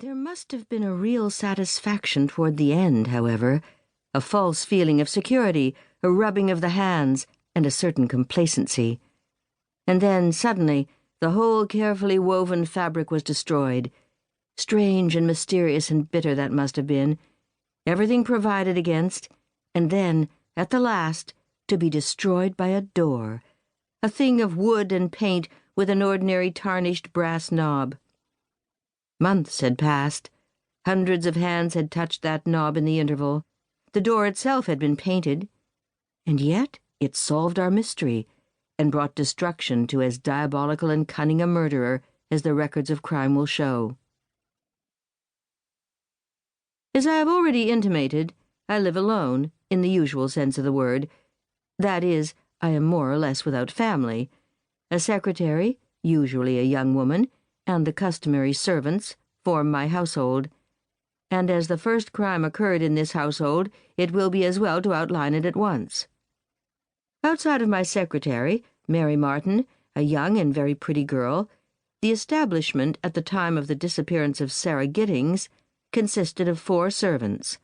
There must have been a real satisfaction toward the end, however, a false feeling of security, a rubbing of the hands, and a certain complacency. And then, suddenly, the whole carefully woven fabric was destroyed. Strange and mysterious and bitter that must have been. Everything provided against, and then, at the last, to be destroyed by a door, a thing of wood and paint with an ordinary tarnished brass knob. Months had passed. Hundreds of hands had touched that knob in the interval. The door itself had been painted. And yet it solved our mystery and brought destruction to as diabolical and cunning a murderer as the records of crime will show. As I have already intimated, I live alone, in the usual sense of the word. That is, I am more or less without family. A secretary, usually a young woman, and the customary servants form my household. And as the first crime occurred in this household, it will be as well to outline it at once. Outside of my secretary, Mary Martin, a young and very pretty girl, the establishment at the time of the disappearance of Sarah Gittings consisted of 4 servants.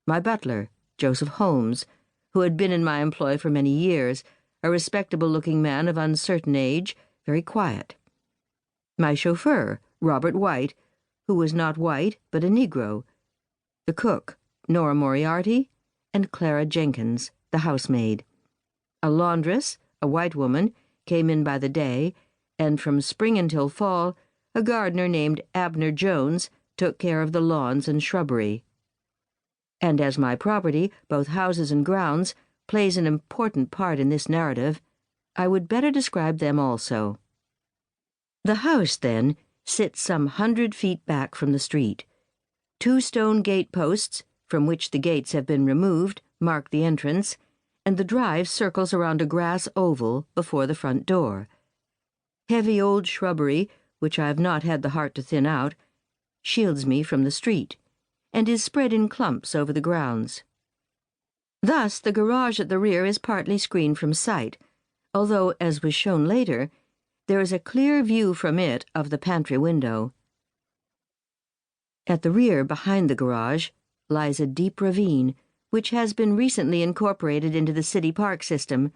My butler, Joseph Holmes, who had been in my employ for many years, a respectable-looking man of uncertain age, very quiet. My chauffeur, Robert White, who was not white but a Negro. The cook, Nora Moriarty, and Clara Jenkins, the housemaid. A laundress, a white woman, came in by the day, and from spring until fall, a gardener named Abner Jones took care of the lawns and shrubbery. And as my property, both houses and grounds, plays an important part in this narrative, I would better describe them also. The house, then, sits some 100 feet back from the street. 2 stone gate posts, from which the gates have been removed, mark the entrance, and the drive circles around a grass oval before the front door. Heavy old shrubbery, which I have not had the heart to thin out, shields me from the street, and is spread in clumps over the grounds. Thus, the garage at the rear is partly screened from sight, although, as was shown later, there is a clear view from it of the pantry window. At the rear, behind the garage, lies a deep ravine, which has been recently incorporated into the city park system,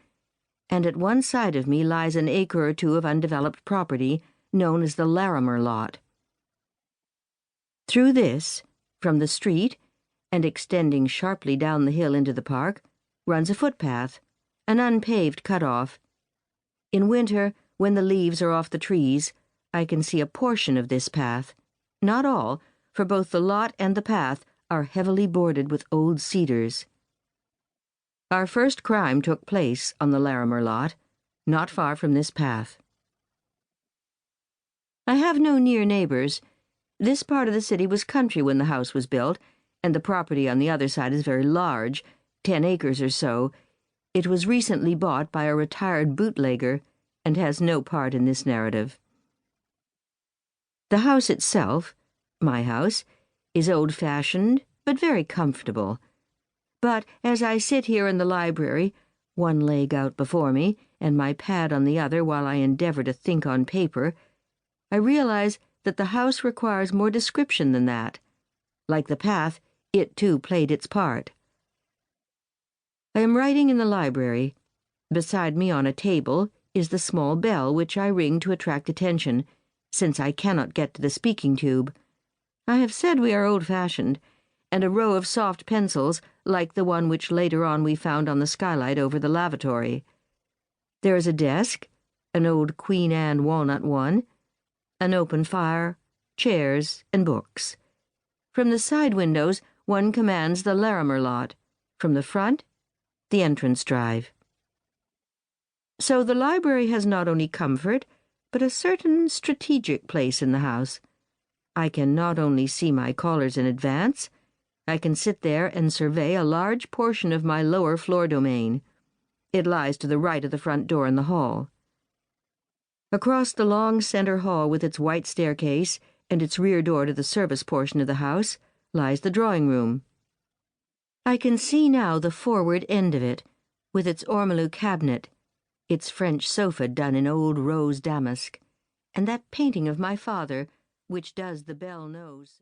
and at one side of me lies an acre or 2 of undeveloped property, known as the Larimer lot. Through this, from the street, and extending sharply down the hill into the park, runs a footpath, an unpaved cutoff. In winter, when the leaves are off the trees, I can see a portion of this path, not all, for both the lot and the path are heavily boarded with old cedars. Our first crime took place on the Larimer lot, not far from this path. I have no near neighbors. This part of the city was country when the house was built, and the property on the other side is very large, 10 acres or so. It was recently bought by a retired bootlegger, and has no part in this narrative. The house itself, my house, is old-fashioned, but very comfortable. But as I sit here in the library, one leg out before me, and my pad on the other while I endeavor to think on paper, I realize that the house requires more description than that. Like the path, it too played its part. I am writing in the library. Beside me on a table is the small bell which I ring to attract attention, since I cannot get to the speaking tube. I have said we are old-fashioned, and a row of soft pencils, like the one which later on we found on the skylight over the lavatory. There is a desk, an old Queen Anne walnut one, an open fire, chairs, and books. From the side windows, one commands the Larimer lot. From the front, the entrance drive. So the library has not only comfort, but a certain strategic place in the house. I can not only see my callers in advance, I can sit there and survey a large portion of my lower floor domain. It lies to the right of the front door in the hall. Across the long center hall with its white staircase and its rear door to the service portion of the house lies the drawing room. I can see now the forward end of it, with its ormolu cabinet, its French sofa done in old rose damask, and that painting of my father, which does the bell nose.